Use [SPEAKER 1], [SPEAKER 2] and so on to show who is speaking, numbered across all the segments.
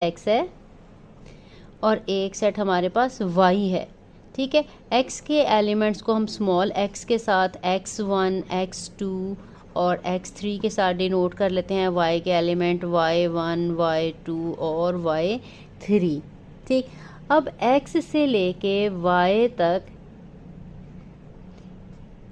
[SPEAKER 1] x है और एक सेट हमारे पास y है। ठीक है, x के एलिमेंट्स को हम स्मॉल x के साथ x1, x2 और x3 के साथ डिनोट कर लेते हैं। y के एलिमेंट y1, y2 और y3। ठीक, अब x से लेके y तक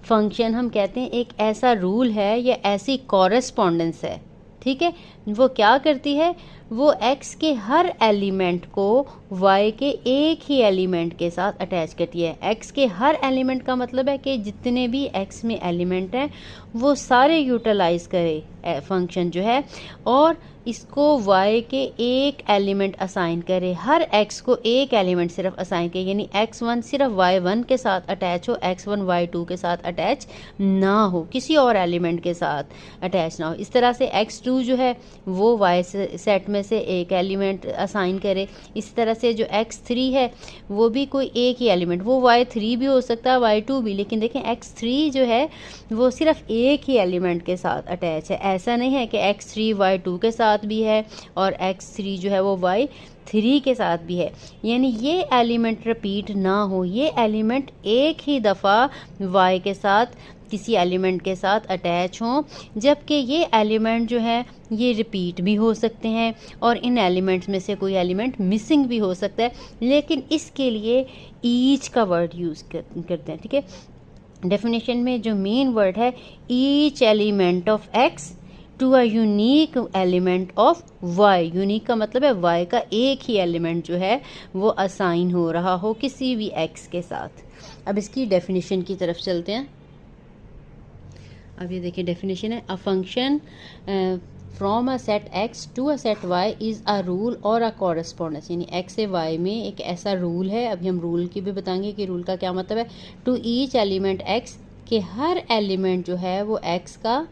[SPEAKER 1] फंक्शन हम कहते हैं एक ऐसा रूल है या ऐसी कॉरेस्पॉन्डेंस है। ठीक है, वो क्या करती है, वो x के हर एलिमेंट को y के एक ही एलिमेंट के साथ अटैच करती है। x के हर एलिमेंट का मतलब है कि जितने भी x में एलिमेंट हैं वो सारे यूटिलाइज करे फंक्शन जो है, और इसको y के एक एलिमेंट असाइन करे। हर x को एक एलिमेंट सिर्फ असाइन करे, यानी x1 सिर्फ y1 के साथ अटैच हो, x1 y2 के साथ अटैच ना हो, किसी और एलिमेंट के साथ अटैच ना हो। इस तरह से x2 जो है वो y सेट में से एक एलिमेंट असाइन करे। इस तरह से जो x3 है वो भी कोई एक ही एलिमेंट, वो y3 भी हो सकता है, y2 भी, लेकिन देखें x3 जो है वो सिर्फ एक ही एलिमेंट के साथ अटैच है। ऐसा नहीं है कि x3 y2 के साथ भी है और x3 जो है वो y3 के साथ भी है, यानी ये एलिमेंट रिपीट ना हो, ये एलिमेंट एक ही दफ़ा y के साथ किसी एलिमेंट के साथ अटैच हों, जबकि ये एलिमेंट जो है ये रिपीट भी हो सकते हैं और इन एलिमेंट्स में से कोई एलिमेंट मिसिंग भी हो सकता है, लेकिन इसके लिए ईच का वर्ड यूज़ करते हैं। ठीक है, डेफिनेशन में जो मेन वर्ड है, each element of x to a unique element of y। Unique का मतलब है y का एक ही एलिमेंट जो है वो असाइन हो रहा हो किसी भी x के साथ। अब इसकी डेफिनेशन की तरफ चलते हैं। अब ये देखिए डेफिनेशन है, a function from a set x to a set y is a rule और अ कॉरेस्पॉन्डेंस, यानी x से y में एक ऐसा रूल है। अभी हम रूल की भी बताएंगे कि रूल का क्या मतलब है। टू ईच एलिमेंट x, के हर एलिमेंट जो है वो x का,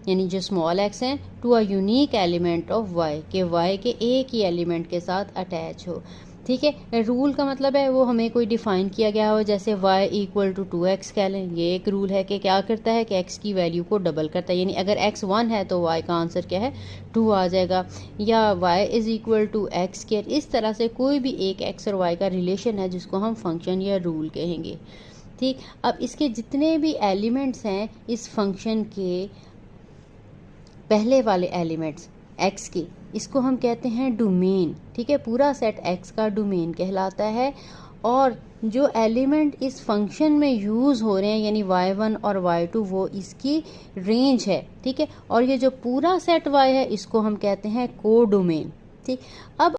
[SPEAKER 1] यानी जो स्मॉल x है, to a unique element of y, के y के एक ही एलिमेंट के साथ अटैच हो। ठीक है, रूल का मतलब है वो हमें कोई डिफ़ाइन किया गया हो, जैसे y इक्वल टू 2x कह लें। ये एक रूल है कि क्या करता है कि x की वैल्यू को डबल करता है, यानी अगर x 1 है तो y का आंसर क्या है, 2 आ जाएगा। या y is equal to x square. इस तरह से कोई भी एक x और y का रिलेशन है जिसको हम फंक्शन या रूल कहेंगे। ठीक, अब इसके जितने भी एलिमेंट्स हैं इस फंक्शन के पहले वाले एलिमेंट्स x के, इसको हम कहते हैं डोमेन। ठीक है, पूरा सेट x का डोमेन कहलाता है, और जो एलिमेंट इस फंक्शन में यूज़ हो रहे हैं यानी y1 और y2 वो इसकी रेंज है। ठीक है, और ये जो पूरा सेट y है इसको हम कहते हैं कोडोमेन। ठीक, अब